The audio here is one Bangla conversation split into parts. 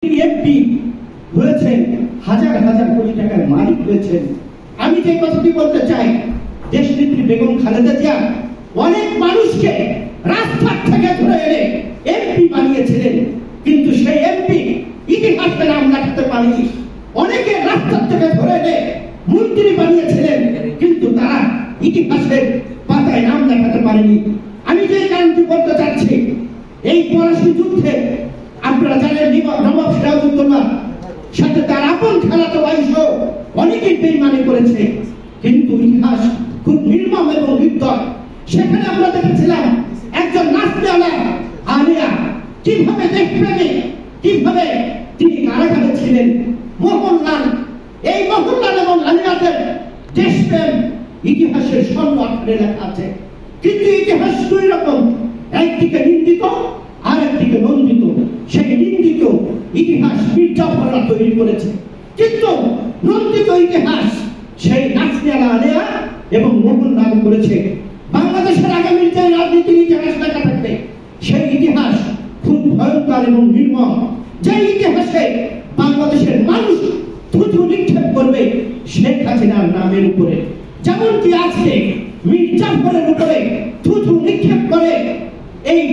এমপি হয়েছেন, হাজার হাজার কোটি টাকার মালিক হয়েছেন। আমি যে কথাটি বলতে চাই, দেশনেত্রী বেগম খালেদা জিয়া অনেক মানুষকে রাস্তার থেকে ধরে এনে এমপি বানিয়েছিলেন, কিন্তু সেই এমপি ইতিহাসে নাম লেখাতে পারেনি। অনেকে রাস্তার থেকে ধরে এনে মন্ত্রী বানিয়েছিলেন, কিন্তু তারা ইতিহাসের পাতায় নাম লেখাতে পারেনি। আমি যে কারণটি বলতে চাচ্ছি, এই পলাশী যুদ্ধে আপনারা জানেন নবাব সিরাজউদ্দৌলার সাথে তার আপন খালাতো ভাইসহ অনেকেই বেইমানি করেছে, কিন্তু ইতিহাস খুব নির্মম এবং নির্দয়। সেখানে আমরা দেখেছিলাম একজন নাচনেওয়ালা আলিয়া কিভাবে দেশপ্রেমিক, কিভাবে তিনি কারাগারে ছিলেন। মোহনলাল, এই মোহনলাল এবং আলিয়াদের দেশপ্রেম ইতিহাসের স্বর্ণ আকারে লেখা আছে, কিন্তু ইতিহাস দুই রকম, একদিকে নিন্দিত আর একদিকে নন্দিত। সেই নিন্দিত ইতিহাস মির্জাফররা তৈরি করেছে, কিন্তু নন্দিত ইতিহাস সেই নাচনেওয়ালা আলিয়া এবং মোহনলাল করেছে। বাংলাদেশের আগামী যে রাজনীতির ইতিহাস লেখা থাকবে, সেই ইতিহাস খুব ভয়ঙ্কর এবং নির্মম। যে ইতিহাসে বাংলাদেশের মানুষ থুতু নিক্ষেপ করবে শেখ হাসিনার নামের উপরে, যেমনটি আজকে মির্জাফরের উপরে থুতু নিক্ষেপ করে এই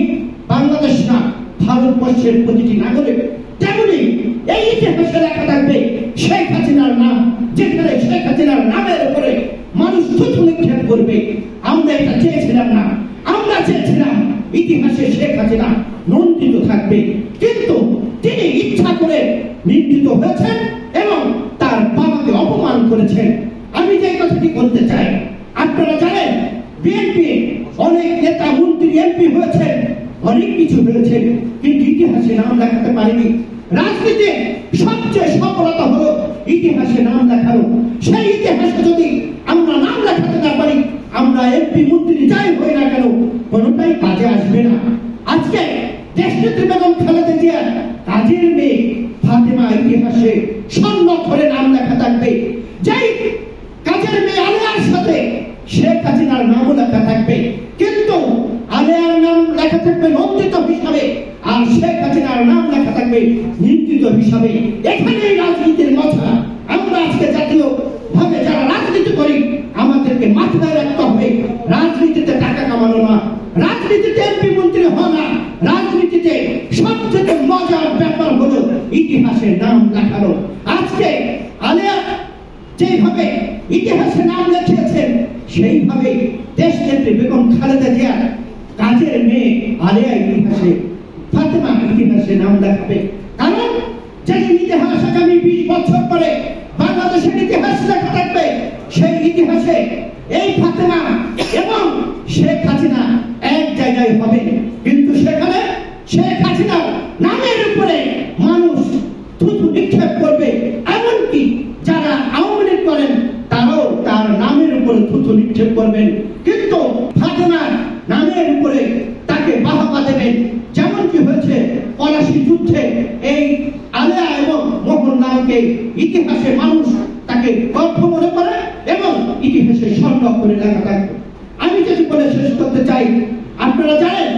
বাংলাদেশ না ভারতবর্ষের প্রতিটি নাগরিক, তেমনি এই ইতিহাসে লেখা থাকবে শেখ হাসিনার নাম, যেখানে শেখ হাসিনার নামের উপরে মানুষ থুতু নিক্ষেপ করবে। আমরা এটা চেয়েছিলাম না, আমরা চেয়েছিলাম ইতিহাসে শেখ হাসিনা নন্দিত থাকবে, কিন্তু তিনি ইচ্ছা করে নিন্দিত হয়েছেন এবং তার বাবাকে অপমান করেছেন। আমি যে কথাটি বলতে চাই, আপনারা জানেন বিএনপি অনেক নেতা মন্ত্রী এমপি হয়েছেন, অনেক কিছু হয়েছে, কিন্তু ইতিহাসে নাম লেখাতে পারেনি। রাজনীতির সবচেয়ে সফলতা হলো ইতিহাসে নাম লেখানো। সেই ইতিহাসে যদি আমরা নাম লেখাতে না পারি, আমরা এমপি মন্ত্রী যাই হই না কেন, কোনোটাই কাজে আসবে না। আজকে দেশনেত্রী বেগম খালেদা জিয়ার কাজের মেয়ে ফাতেমা ইতিহাসে স্বর্ণ করে নাম লেখা থাকবে। যেই কাজের মেয়ে আলিয়ার সাথে শেখ হাসিনার নামও লেখা থাকবে, কিন্তু আলিয়ার নাম লেখা থাকবে নন্দিত হিসাবে, আর শেখ হাসিনার নাম লেখা থাকবে নিন্দিত হিসাবে। এখানেই রাজনীতির মজা। আমরা আজকে জাতীয় ভাবে যারা রাজনীতি করি, আমাদেরকে মাথায় রাখতে হবে, রাজনীতিতে টাকা কামানো না, রাজনীতিতে এমপি মন্ত্রী হওয়া না, রাজনীতিতে সবচেয়ে মজার ব্যাপার হলো ইতিহাসের নাম লেখানো। আজকে আলিয়া যেভাবে ইতিহাসে নাম লিখিয়েছেন, সেইভাবে দেশনেত্রী বেগম খালেদা জিয়া কাজের মেয়ে আলিয়া ইতিহাসে, ফাতেমা ইতিহাসে নাম লেখাবে। কারণ যেদিন ইতিহাস আগামী 20 বছর পরে বাংলাদেশের ইতিহাস লেখা থাকবে, সেই ইতিহাসে এই ফাতেমা এবং শেখ হাসিনা এক জায়গায় হবে, কিন্তু সেখানে শেখ হাসিনার নামের উপরে মানুষ থুতু নিক্ষেপ করবে। এমনকি যারা আওয়ামী লীগ করেন, তারাও তার নামের উপরে থুতু নিক্ষেপ করবেন, কিন্তু ফাতেমার নামের উপরে তাকে বাহবা দেবেন। যেমনটি হয়েছে পলাশী যুদ্ধে, এই আলিয়া এবং মোহনলালকে ইতিহাসে মানুষ তাকে গর্ব মনে করে এবং ইতিহাসে স্বর্ণ করে লেখা থাকবে। আমি যদি বলে শেষ করতে চাই, আপনারা জানেন